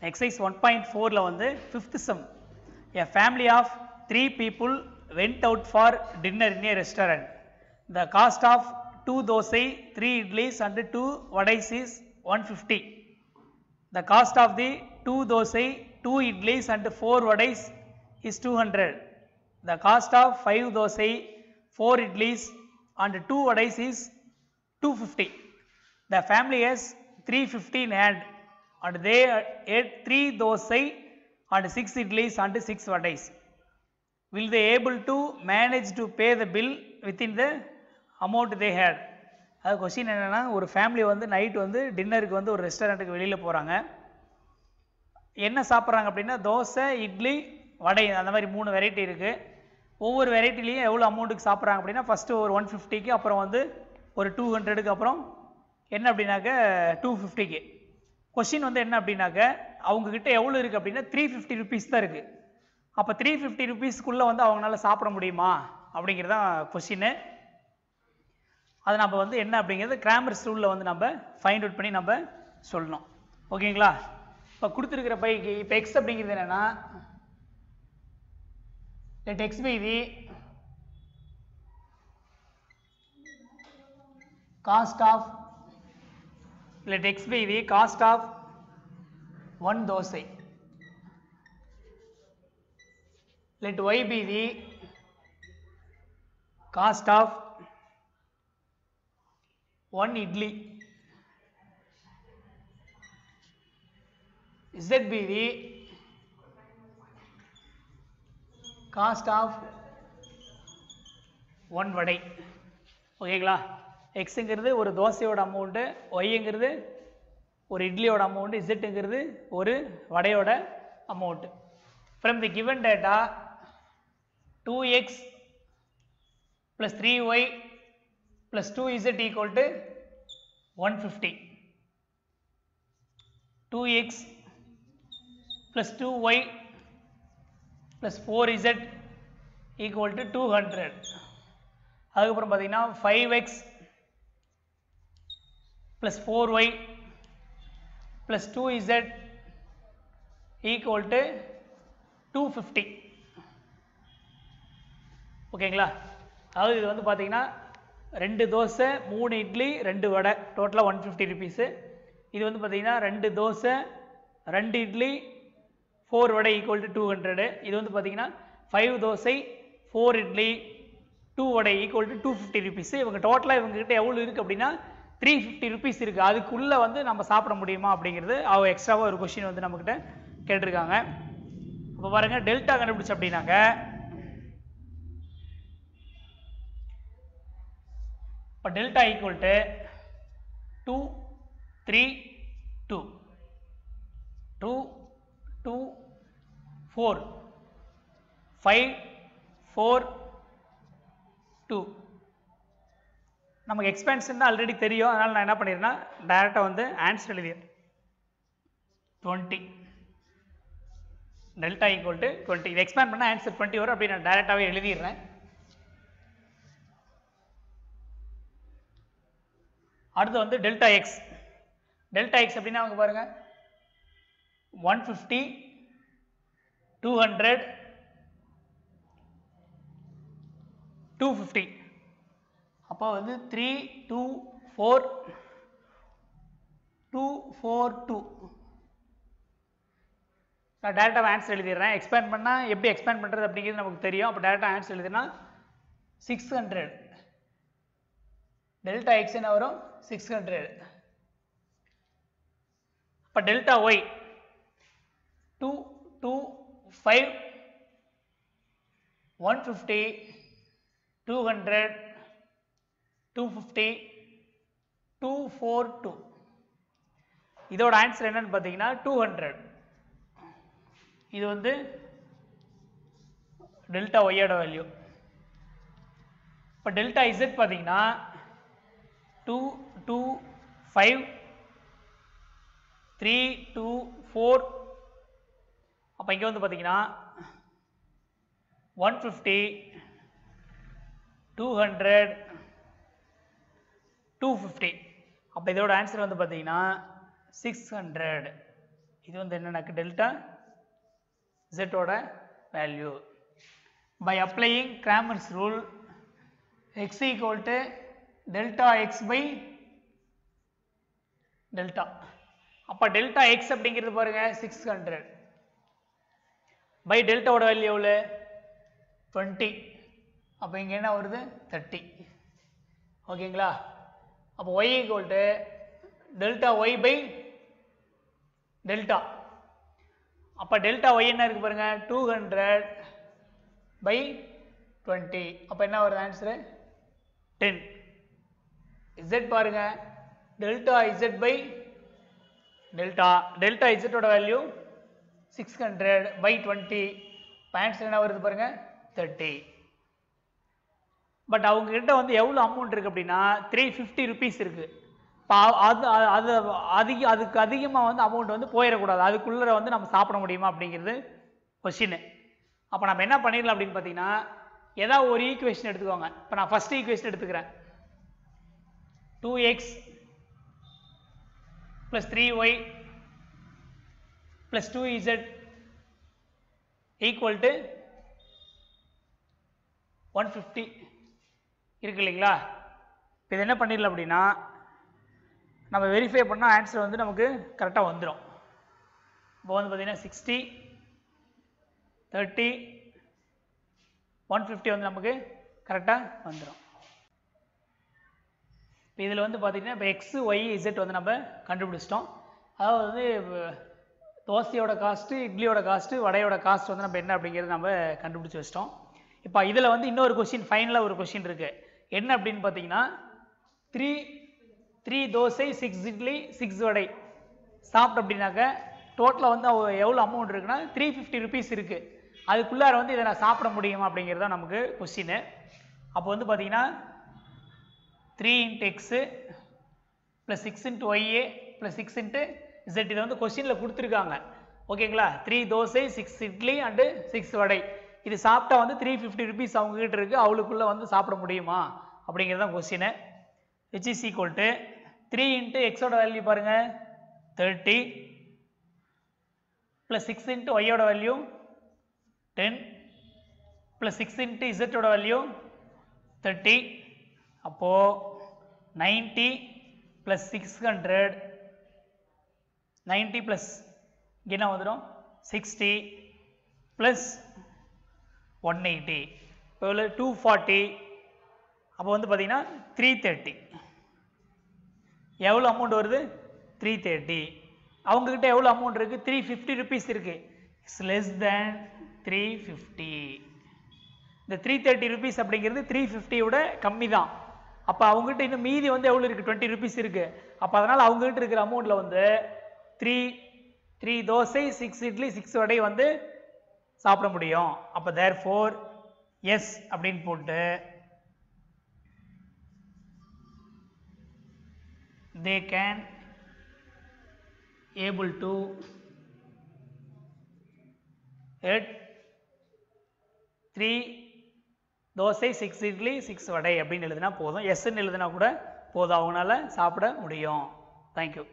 exercise 1.4 ல வந்து 5th sum. A family of 3 people went out for dinner in a restaurant. The cost of 2 dosai, 3 idlis and 2 vadais is 150. The cost of the 2 dosai, 2 idlis and 4 vadais is 200. The cost of 5 dosai, 4 idlis and 2 vadais is 250. The family has 350 in hand and they ate 3 dosai and 6 idlis and 6 vadais. Will they able to manage to pay the bill within the amount they had? அது question என்னன்னா, ஒரு family வந்து night வந்து டின்னருக்கு வந்து ஒரு ரெஸ்டாரண்ட்டுக்கு வெளியில் போகிறாங்க. என்ன சாப்பிட்றாங்க அப்படின்னா, தோசை, இட்லி, வடை, அந்த மாதிரி 3 வெரைட்டி இருக்குது. ஒவ்வொரு வெரைட்டிலையும் எவ்வளோ அமௌண்ட்டுக்கு சாப்பிட்றாங்க அப்படின்னா, ஃபஸ்ட்டு ஒரு 150க்கு, அப்புறம் வந்து ஒரு 200க்கு, அப்புறம் என்ன அப்படின்னாக்க 250க்கு. கொஸ்டின் வந்து என்ன அப்படின்னாக்க, அவங்கக்கிட்ட எவ்வளோ இருக்குது அப்படின்னா 350 ருபீஸ் தான் இருக்குது. அப்போ 350 ருபீஸ்க்குள்ளே வந்து அவங்களால சாப்பிட முடியுமா அப்படிங்கிறது தான் கொஸ்டின்னு. அது நம்ம வந்து என்ன அப்படிங்கிறது கிராமர்ஸ் ரூலில் வந்து நம்ம ஃபைண்ட் அவுட் பண்ணி நம்ம சொல்லணும். ஓகேங்களா? இப்போ கொடுத்துருக்கிற பைக்கு இப்போ எக்ஸ் அப்படிங்கிறது என்னென்னா, let x be the cost of let x be the cost of 1 dosai. Let y be the cost of 1 idli. Z be the cost of 1 vadai. ஓகேங்களா? எக்ஸுங்கிறது ஒரு தோசையோட அமௌண்ட்டு, ஒய்ங்கிறது ஒரு இட்லியோட அமௌண்ட்டு, இசட்டுங்கிறது ஒரு வடையோட amount. From the given data 2x plus 3y plus 2z equal to 150. 2x plus 2y plus 4z equal to 200. அதுக்கப்புறம் பார்த்தீங்கன்னா 5x plus 4y plus 2z equal to 250. ஓகேங்களா? அதாவது இது வந்து பார்த்தீங்கன்னா 2 தோசை, 3 இட்லி, 2 வடை, டோட்டலாக 150 ருபீஸு. இது வந்து பார்த்தீங்கன்னா 2 தோசை, 2 இட்லி, 4 வடை ஈக்குவல் டு 200. இது வந்து பார்த்தீங்கன்னா 5 தோசை, 4 இட்லி, 2 வடை ஈக்குவல் டு 250 ருபீஸு. இவங்க டோட்டலாக இவங்ககிட்ட எவ்வளோ இருக்குது அப்படின்னா 350 ருபீஸ் இருக்குது. அதுக்குள்ளே வந்து நம்ம சாப்பிட முடியுமா அப்படிங்கிறது அவங்க எக்ஸ்ட்ராவாக ஒரு கொஸ்டின் வந்து நம்மக்கிட்ட கேட்டிருக்காங்க. இப்போ பாருங்கள், டெல்டா கண்டுபிடிச்சு அப்படின்னாக்க இப்போ டெல்டா ஈக்குவல் டு 2 3 2 2 2 4 5 4 2. நமக்கு எக்ஸ்பென்ஷன் தான் ஆல்ரெடி தெரியும், அதனால் நான் என்ன பண்ணிடுறேன்னா டைரெக்டாக வந்து ஆன்சர் எழுதிடுறேன். 20 delta equal to 20. இது எக்ஸ்பேண்ட் பண்ணால் ஆன்சர் 20 வரும். அப்படி நான் டைரெக்டாகவே எழுதிடுறேன். அடுத்து வந்து டெல்டா எக்ஸ். டெல்டா எக்ஸ் அப்படின்னா அவங்க பாருங்கள் 150 200 250. அப்போ வந்து 3 2 4 2 4 2. நான் டேரெக்டாக ஆன்சர் எழுதிடுறேன். எக்ஸ்பேண்ட் பண்ணால் எப்படி எக்ஸ்பேண்ட் பண்ணுறது அப்படிங்கிறது நமக்கு தெரியும். அப்போ டேரெக்டாக ஆன்சர் எழுதினா 600. டெல்டா எக்ஸ் என்ன வரும்? 600. இப்போ டெல்டா ஒய் 2 2 5 150 200 250 242. இதோட ஆன்சர் என்னன்னு பார்த்தீங்கன்னா 200. இது வந்து டெல்டா ஒய்யோட வேல்யூ. இப்போ டெல்டா இசட் பார்த்தீங்கன்னா 2 2 5 3 2 4. அப்போ இங்கே வந்து பார்த்தீங்கன்னா 150 200 250. அப்போ இதோட ஆன்சர் வந்து பார்த்தீங்கன்னா 600. இது வந்து என்னன்னாக்க டெல்டா z ஓட value. By applying Cramer's rule, x equal to delta x by delta. அப்ப delta x அப்படிங்கிறது பாருங்க 600 by delta ஓட வேல்யூ எவ்வளவு 20. அப்ப இங்க என்ன வருது 30. ஓகேங்களா? அப்ப y equal to delta y by delta. அப்ப delta y என்ன இருக்கு பாருங்க 200 by 20. அப்ப என்ன வருது ஆன்சர் 10. z பாருங்க delta z by delta z ஓட வேல்யூ 600 by 20. ஆன்சர் என்ன வருது பாருங்க 30. பட் அவங்க கிட்ட வந்து எவ்வளவு அமௌண்ட் இருக்கு அப்படின்னா 350 rupees இருக்கு. அதுக்கு அதிகமாக வந்து அமௌண்ட் வந்து போயிடக்கூடாது. அதுக்குள்ள வந்து நம்ம சாப்பிட முடியுமா அப்படிங்கிறது கொஸ்டின். அப்போ நம்ம என்ன பண்ணிடலாம் அப்படின்னு பார்த்தீங்கன்னா ஏதாவது ஒரு ஈக்குவேஷன் எடுத்துக்கோங்க. இப்போ நான் ஃபர்ஸ்ட் ஈக்குவேஷன் எடுத்துக்கிறேன். 2x plus 3y plus 2z equal to 150 இருக்கு இல்லைங்களா? இப்போ இது என்ன பண்ணிடலாம் அப்படின்னா நம்ம வெரிஃபை பண்ணால் ஆன்சர் வந்து நமக்கு கரெக்டாக வந்துடும். இப்போ வந்து பார்த்தீங்கன்னா 60 30 150 வந்து நமக்கு கரெக்டாக வந்துடும். இப்போ இதில் வந்து பார்த்தீங்கன்னா இப்போ எக்ஸ் ஒய் இசட் வந்து நம்ம கண்டுபிடிச்சிட்டோம். அதாவது வந்து தோசையோட காஸ்ட்டு, இட்லியோட காஸ்ட்டு, வடையோட காஸ்ட் வந்து நம்ம என்ன அப்படிங்கிறது நம்ம கண்டுபிடிச்சி வச்சிட்டோம். இப்போ இதில் வந்து இன்னொரு கொஸ்டின், ஃபைனலாக ஒரு கொஸ்டின் இருக்குது. என்ன அப்படின்னு பார்த்தீங்கன்னா 3 தோசை 6 இட்லி 6 வடை சாப்பிட்டு அப்படின்னாக்க டோட்டலாக வந்து எவ்வளோ அமௌண்ட் இருக்குன்னா 350 rupees இருக்குது. அதுக்குள்ளார வந்து இதை நான் சாப்பிட முடியுமா அப்படிங்கிறது தான் நமக்கு கொஸ்டின். அப்போ வந்து பார்த்தீங்கன்னா 3 into x plus 6 into y plus 6 into z இதை வந்து கொஸ்டினில் கொடுத்துருக்காங்க. ஓகேங்களா? 3 தோசை 6 இட்லி அண்டு 6 வடை இது சாப்பிட்டா வந்து 350 rupees அவங்க கிட்ட இருக்கு. அவளுக்குள்ள வந்து சாப்பிட முடியுமா அப்படிங்கிறது தான் question. which is equal to 3 into x ஓட வேல்யூ பாருங்க 30 plus 6 into y ஓட வேல்யூ 10 plus 6 into z ஓட வேல்யூ 30. அப்போ 90 plus 600 90 plus என்ன வந்துடும் 60 plus 180 இப்போ 240. அப்போ வந்து பார்த்தீங்கன்னா 330 எவ்வளோ அமௌண்ட் வருது 330. அவங்கக்கிட்ட எவ்வளோ அமௌண்ட் இருக்குது 350 rupees இருக்குது. It's less than 350. இந்த 330 rupees அப்படிங்கிறது 350 விட கம்மி தான். அப்போ அவங்ககிட்ட இன்னும் மீதி வந்து எவ்வளோ இருக்குது 20 rupees இருக்குது. அப்போ அதனால் அவங்ககிட்ட இருக்கிற அமௌண்ட்டில் வந்து 3 தோசை 6 இட்லி 6 வடை வந்து சாப்பிட முடியும். அப்போ therefore எஸ் அப்படின்னு போட்டு they can able to eat 3 dosa 6 idli 6 வடை அப்படின்னு எழுதினா போதும். எஸ்ன்னு எழுதினா கூட போதும், அவங்களால சாப்பிட முடியும். தேங்க்யூ.